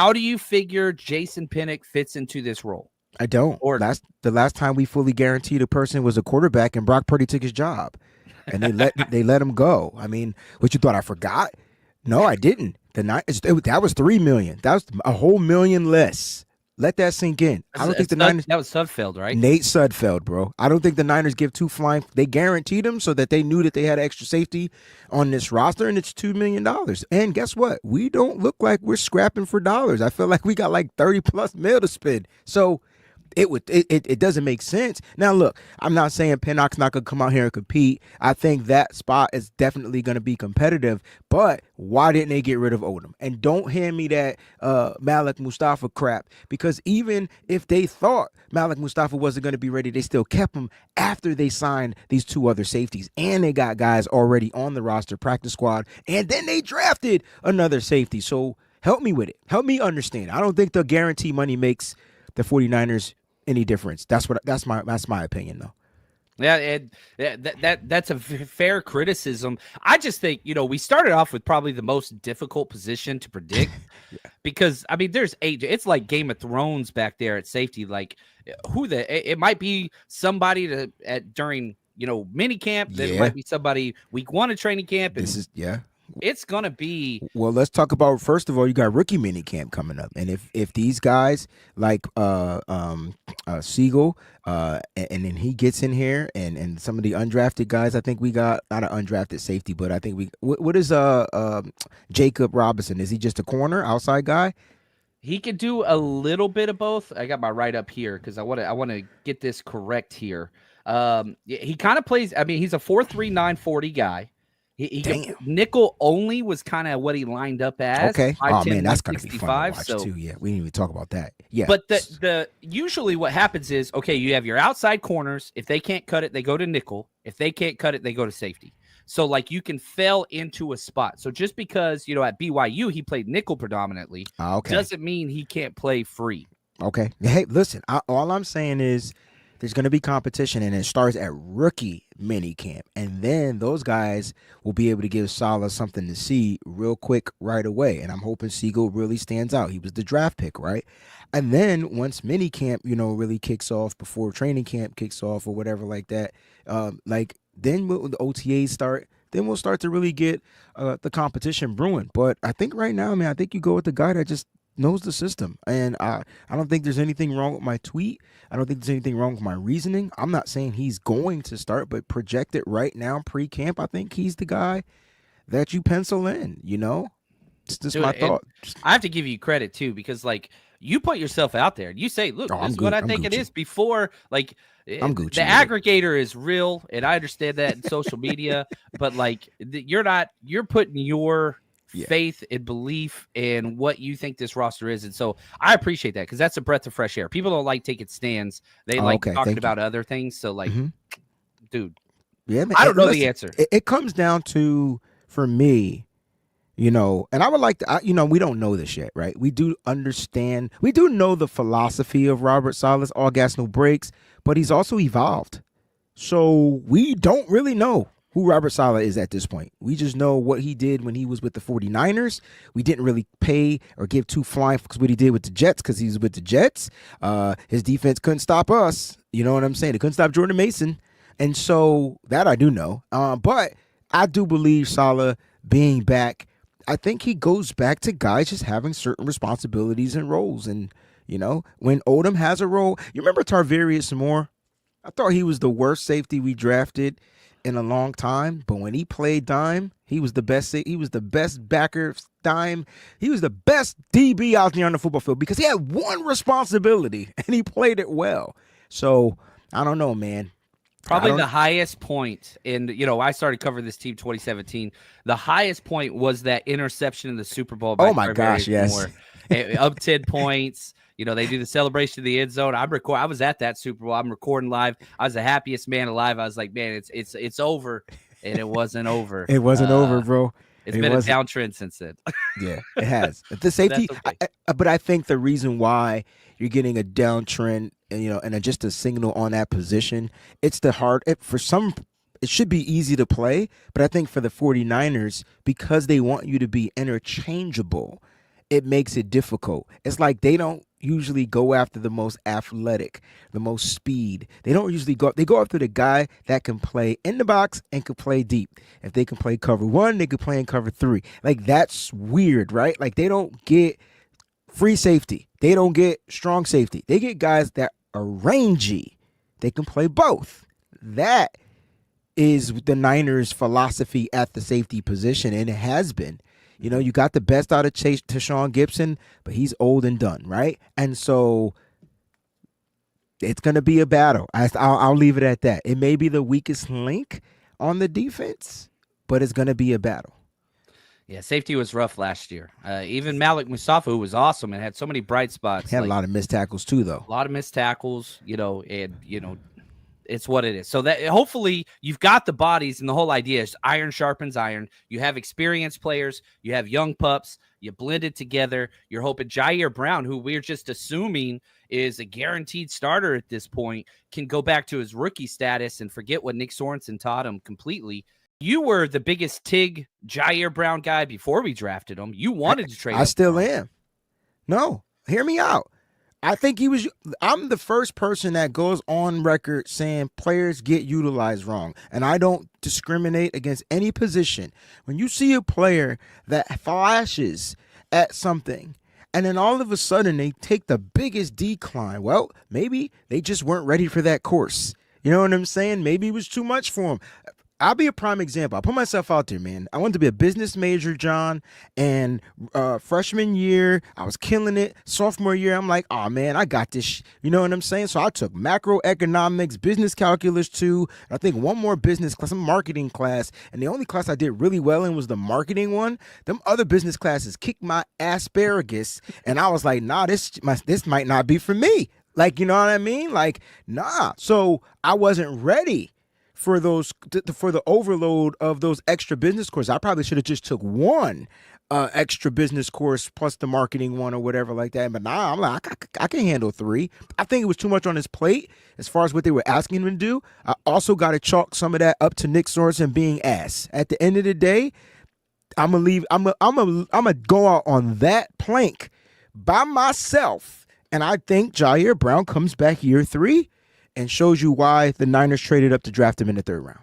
How do you figure Jason Pinnock fits into this role? I don't. Or The last time we fully guaranteed a person was a quarterback, and Brock Purdy took his job, and they let him go. I mean, what you thought I forgot? No, I didn't. That was $3 million. That was a whole million less. Let that sink in. I don't think the Niners. That was Sudfeld, right? Nate Sudfeld, bro. I don't think the Niners give two flying. They guaranteed him so that they knew that they had extra safety on this roster, and it's $2 million. And guess what? We don't look like we're scrapping for dollars. I feel like we got like 30 plus mil to spend. So it doesn't make sense. Now look, I'm not saying Pinnock's not gonna come out here and compete. I think that spot is definitely gonna be competitive, but why didn't they get rid of Odom? And don't hand me that Malik Mustafa crap, because even if they thought Malik Mustafa wasn't gonna be ready, they still kept him after they signed these two other safeties, and they got guys already on the roster, practice squad, and then they drafted another safety. So help me with it. Help me understand. I don't think the guarantee money makes the 49ers any difference. That's my opinion, though. Yeah, that's a fair criticism. I just think, we started off with probably the most difficult position to predict because, I mean, there's it's like Game of Thrones back there at safety. Like, it might be somebody during, minicamp. Then it might be somebody week 1 of training camp. And it's going to be. Well, let's talk about, first of all, you got rookie minicamp coming up. And if these guys like Siegel, and then he gets in here, and some of the undrafted guys, I think we got not an undrafted safety, but I think what is Jacob Robinson? Is he just a corner outside guy? He could do a little bit of both. I got my write up here because I want to get this correct here. He kind of plays. I mean, he's a 4.3 940 guy. He nickel only was kind of what he lined up as. Okay. Oh man, that's gonna be fun to watch too. Yeah, we didn't even talk about that. Yeah. But the usually what happens is, okay, you have your outside corners. If they can't cut it, they go to nickel. If they can't cut it, they go to safety. So like you can fell into a spot. So just because at BYU he played nickel predominantly, doesn't mean he can't play free. Okay. Hey, listen. All I'm saying is, there's going to be competition, and it starts at rookie minicamp. And then those guys will be able to give Saleh something to see real quick right away. And I'm hoping Siegel really stands out. He was the draft pick, right? And then once minicamp, really kicks off, before training camp kicks off or whatever like that, then when the OTAs start, then we'll start to really get the competition brewing. But I think right now, man, I think you go with the guy that just knows the system. And I don't think there's anything wrong with my tweet. I don't think there's anything wrong with my reasoning. I'm not saying he's going to start, but projected right now, pre-camp, I think he's the guy that you pencil in, It's just my thought. I have to give you credit too, because you put yourself out there. You say, look, this is what I think it is before. I'm Gucci. The aggregator is real, and I understand that in social media, but you're putting your faith and belief in what you think this roster is. And so I appreciate that, because that's a breath of fresh air. People don't like taking stands. They talking about other things. So dude, yeah, man, I don't know the answer. It comes down to, for me, and I would like to, we don't know this yet, right? We do understand, we do know the philosophy of Robert Saleh, all gas, no brakes, but he's also evolved. So we don't really know who Robert Saleh is at this point. We just know what he did when he was with the 49ers. We didn't really pay or give two flying fucks what he did with the Jets, because he was with the Jets. His defense couldn't stop us. You know what I'm saying? They couldn't stop Jordan Mason. And so that I do know. But I do believe Saleh being back, I think he goes back to guys just having certain responsibilities and roles. And, when Odom has a role, you remember Tarvarius Moore? I thought he was the worst safety we drafted in a long time, but when he played dime, he was the best. He was the best backer dime. He was the best DB out there on the football field, because he had one responsibility and he played it well. So I don't know, man. Probably the highest point in, I started covering this team 2017. The highest point was that interception in the Super Bowl. Oh my gosh, yes. Up 10 points. They do the celebration in the end zone. I was at that Super Bowl. I'm recording live. I was the happiest man alive. I was like, man, it's over, and it wasn't over. It wasn't over, bro. It's been a downtrend since then. Yeah, it has. The safety, okay. But I think the reason why you're getting a downtrend, and just a signal on that position, it's the hard. For some, it should be easy to play, but I think for the 49ers, because they want you to be interchangeable, it makes it difficult. It's like they don't usually go after the most athletic, the most speed. They don't usually they go after the guy that can play in the box and can play deep. If they can play cover one, they can play in cover three. Like that's weird, right? Like they don't get free safety. They don't get strong safety. They get guys that are rangy. They can play both. That is the Niners' philosophy at the safety position, and it has been. You know, you got the best out of Chase Tashawn Gibson, but he's old and done, right? And so it's going to be a battle. I'll leave it at that. It may be the weakest link on the defense, but it's going to be a battle. Yeah, safety was rough last year. Even Malik Mustafa, who was awesome and had so many bright spots. He had a lot of missed tackles too, though. A lot of missed tackles, it's what it is. So that hopefully you've got the bodies, and the whole idea is iron sharpens iron. You have experienced players, you have young pups, you blend it together. You're hoping Jair Brown, who we're just assuming is a guaranteed starter at this point, can go back to his rookie status and forget what Nick Sorensen taught him completely. You were the biggest Tig Jair Brown guy before we drafted him. You wanted to trade. I still am. No, hear me out. I think I'm the first person that goes on record saying players get utilized wrong. And I don't discriminate against any position. When you see a player that flashes at something and then all of a sudden they take the biggest decline, well, maybe they just weren't ready for that course. You know what I'm saying? Maybe it was too much for them. I'll be a prime example. I'll put myself out there, man. I wanted to be a business major, John, and freshman year, I was killing it. Sophomore year, I'm like, oh, man, I got this. You know what I'm saying? So I took macroeconomics, business calculus 2, I think one more business class, some marketing class, and the only class I did really well in was the marketing one. Them other business classes kicked my asparagus, and I was like, nah, this might not be for me. Like, you know what I mean? Like, nah. So I wasn't ready for the overload of those extra business courses. I probably should have just took one extra business course plus the marketing one or whatever like that. But now I'm like, I can handle 3. I think it was too much on his plate as far as what they were asking him to do. I also got to chalk some of that up to Nick Sorensen being ass. At the end of the day, I'm gonna go out on that plank by myself, and I think Jair Brown comes back year 3 and shows you why the Niners traded up to draft him in the 3rd round.